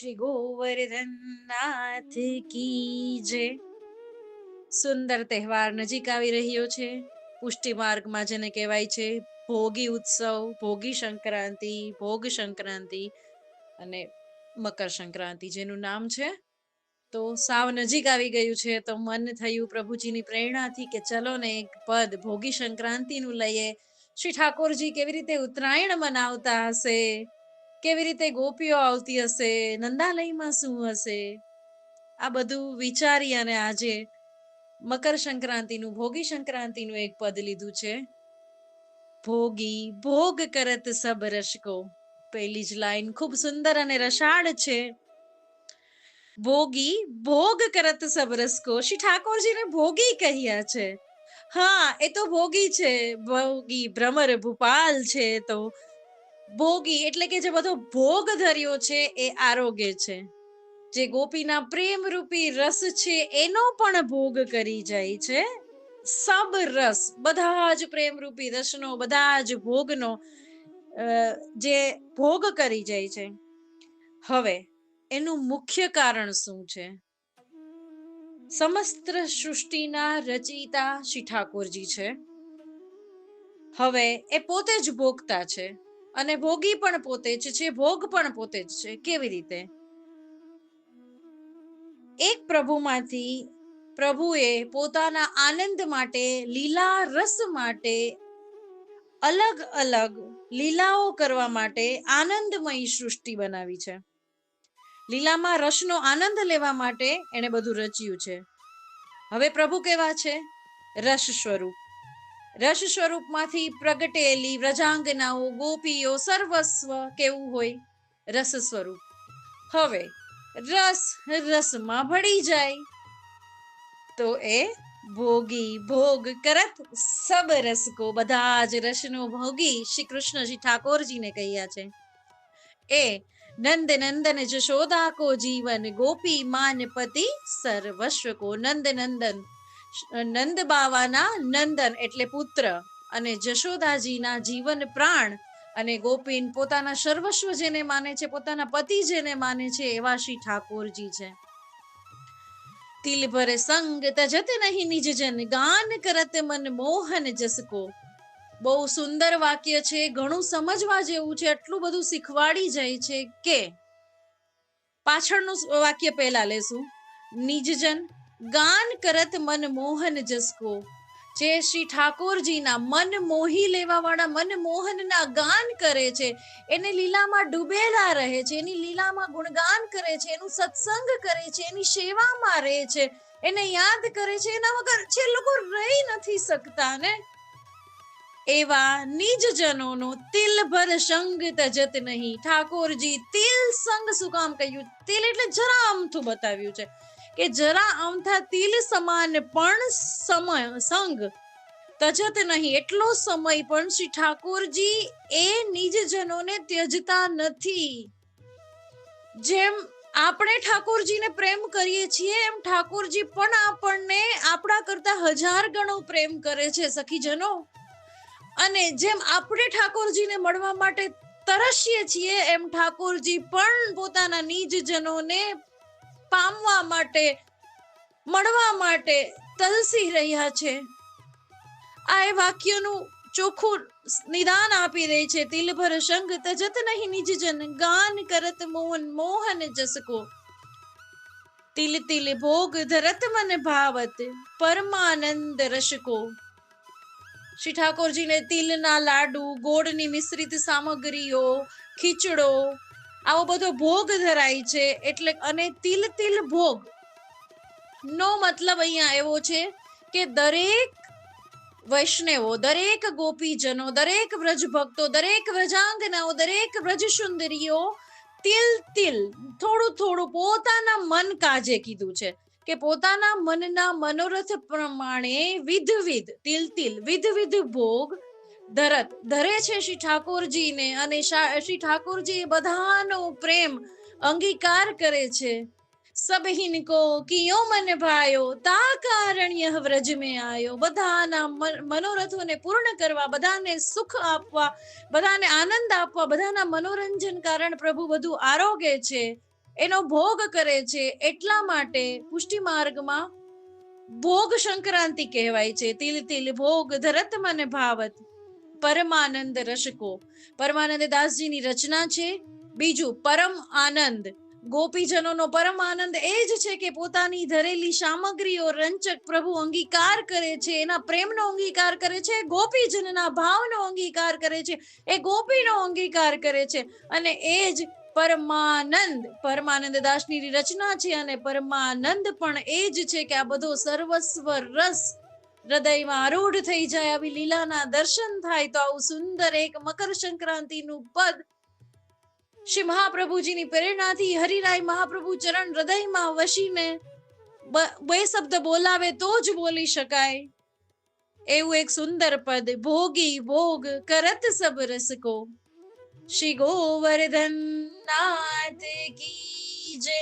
શ્રી ગોવર્ધન નાથ કી જય. સુંદર તહેવાર નજીક આવી રહ્યો છે. પુષ્ટિ માર્ગમાં જેને કહેવાય છે ભોગી ઉત્સવ, ભોગી સંક્રાંતિ, ભોગ સંક્રાંતિ અને મકર સંક્રાંતિ, જેનું નામ છે. તો સાવ નજીક આવી ગયું છે, તો મન થયું પ્રભુજીની પ્રેરણાથી કે ચલો ને એક પદ ભોગી સંક્રાંતિનું લઈએ. શ્રી ઠાકોરજી કેવી રીતે ઉત્તરાયણ મનાવતા હશે, કેવી રીતે ગોપીઓ આવતી હશે, નંદાલયમાં શું હશે, આ બધું વિચારી અને આજે મકર સંક્રાંતિનું, ભોગી સંક્રાંતિનું એક પદ લીધું છે. ભોગી ભોગ કરત સબ રસકો. પહેલી જ લાઈન ખૂબ સુંદર અને રસાળ છે. ભોગી ભોગ કરત સબ રસકો. શ્રી ઠાકોરજીને ભોગી કહ્યા છે. હા, એ તો ભોગી છે, ભોગી ભ્રમર ભૂપાલ છે. તો ભોગી એટલે કે જે બધો ભોગ ધર્યો છે એ આરોગ્ય છે. જે ગોપીના પ્રેમ રૂપી રસ છે એનો પણ ભોગ કરી જાય છે. સબ રસ, બધા જ પ્રેમ રૂપી રસનો, બધા જ ભોગનો જે ભોગ કરી જાય છે. હવે એનું મુખ્ય કારણ શું છે? સમસ્ત સૃષ્ટિના રચયિતા શ્રી ઠાકોરજી છે. હવે એ પોતે જ ભોગતા છે અને ભોગી પણ પોતે જ છે, ભોગ પણ પોતે જ છે. કેવી રીતે? એક પ્રભુમાંથી પ્રભુએ પોતાના આનંદ માટે, લીલા રસ માટે, અલગ અલગ લીલાઓ કરવા માટે આનંદમય સૃષ્ટિ બનાવી છે. લીલામાં રસનો આનંદ લેવા માટે એને બધું રચ્યું છે. હવે પ્રભુ કેવા છે? રસ સ્વરૂપ. રસ સ્વરૂપમાંથી પ્રગટેલી વ્રજાંગનાઓ, ગોપીઓ, સર્વસ્વ કેવું હોય? રસ સ્વરૂપ. હવે રસ રસમાં ભળી જાય તો એ ભોગી ભોગ કરત સબ રસકો. બધા જ રસનો ભોગી શ્રી કૃષ્ણજી ઠાકોરજીને કહ્યા છે. એ નંદ નંદન જશોદા કો જીવન, ગોપી માન પતિ સર્વસ્વ કો. નંદ નંદન, નંદ બાવાના નંદન એટલે પુત્ર, અને જશોદાજીના જીવન પ્રાણ, અને ગોપીન પોતાના સર્વસ્વ જેને માને છે, પોતાના પતિ જેને માને છે, એવા શ્રી ઠાકોરજી છે. તિલ ભર સંગ તજત નહીં નિજ જન, ગાન કરત મન મોહન જસકો. બહુ સુંદર વાક્ય છે, ઘણું સમજવા જેવું છે, એટલું બધું શીખવાડી જાય છે કે પાછળનું વાક્ય પહેલા લેશું. નિજજન ગાન કરત મન મોહન જસકો. જે શ્રી ઠાકોરજીના મન મોહી લેવા વાળા મનમોહનના ગાન કરે છે, એને લીલામાં ડૂબેલા રહે છે, એની લીલામાં ગુણગાન કરે છે, એનું સત્સંગ કરે છે, એની સેવામાં રહે છે, એને યાદ કરે છે, એના વગર જે લોકો રહી નથી શકતા ને, એવા નિજ જનોનો તિલ ભર સંગ તજત નહીં. ઠાકોરજી તિલ સંગ શું કામ કહ્યું? તિલ એટલે જરા અમથું બતાવ્યું છે કે જરા અમથા તિલ સમાન પણ સંગ તજત નહીં, એટલો સમય પણ શ્રી ઠાકોરજી એ નિજ જનોને ત્યજતા નથી. જેમ આપણે ઠાકોરજીને પ્રેમ કરીએ છીએ એમ ઠાકોરજી પણ આપણને આપણા કરતા 1000 ગણો પ્રેમ કરે છે સખીજનો. અને જેમ આપણે ઠાકોરજીને મળવા માટે તરસીએ છીએ એમ ઠાકોરજી પણ પોતાના નિજ જનોને પામવા માટે, મળવા માટે તલસી રહ્યા છે. આ એ વાક્યનું ચોખ્ખું નિદાન આપી રહી છે. તિલભર સંગ તજત નહીં નિજ જન, ગાન કરત મોહન મોહન જસકો. તિલ તિલ ભોગ ધરત મન ભાવત, પરમાનંદ રસકો. શ્રી ઠાકોરજીને તિલના લાડુ, ગોળની મિશ્રિત સામગ્રીઓ, ખીચડો, આવો બધો ભોગ ધરાય છે. એટલે અને તિલ તિલ ભોગ નો મતલબ અહીંયા એવો છે કે દરેક વૈષ્ણવો, દરેક ગોપીજનો, દરેક વ્રજ ભક્તો, દરેક વ્રજાંગનાઓ, દરેક વ્રજ સુંદરીઓ તિલ તિલ થોડું થોડું પોતાના મન કાજે કીધું છે કે પોતાના મનના મનોરથ પ્રમાણે વિધ તિલ તિલ વિધ ભોગ ધરે છે શ્રી ઠાકોરજીને, અને શ્રી ઠાકોરજી બધાનો પ્રેમ અંગીકાર કરે છે. સબહિન કો કિયો મન ભાયો, તા કારણ્ય વ્રજ મેં આયો. બધાના મનોરથોને પૂર્ણ કરવા, બધાને સુખ આપવા, બધાને આનંદ આપવા, બધાના મનોરંજન કારણ પ્રભુ બધું આરોગે છે. એનો ભોગ કરે છે. એટલા માટે પુષ્ટિ માર્ગમાં ભોગ સંક્રાંતિ કહેવાય છે. તિલ તિલ ભોગ ધરત મન ભાવત પરમાનંદ રસકો. પરમાનંદ દાસજીની રચના છે. બીજું પરમ આનંદ. ગોપીજનોનો પરમ આનંદ એ જ છે કે પોતાની ધરેલી સામગ્રીઓ રંચક પ્રભુ અંગીકાર કરે છે, એના પ્રેમનો અંગીકાર કરે છે, ગોપીજનના ભાવનો અંગીકાર કરે છે, એ ગોપીનો અંગીકાર કરે છે, અને એ જ પરમાનંદ. પરમાનંદ દાસની રચના છે, અને પરમાનંદ પણ એ જ છે કે આ બધો સર્વસ્વ રસ હૃદયમાં આરૂઢ થઈ જાય, આવી લીલાના દર્શન થાય તો આવું સુંદર એક મકર સંક્રાંતિનું પદ શ્રી મહાપ્રભુજીની પ્રેરણાથી હરિરાય મહાપ્રભુ ચરણ હૃદયમાં વસીને બે શબ્દ બોલાવે તો જ બોલી શકાય એવું એક સુંદર પદ. ભોગી ભોગ કરત સબ રસકો. શ્રી ગોવર્ધન નાથ કી જય.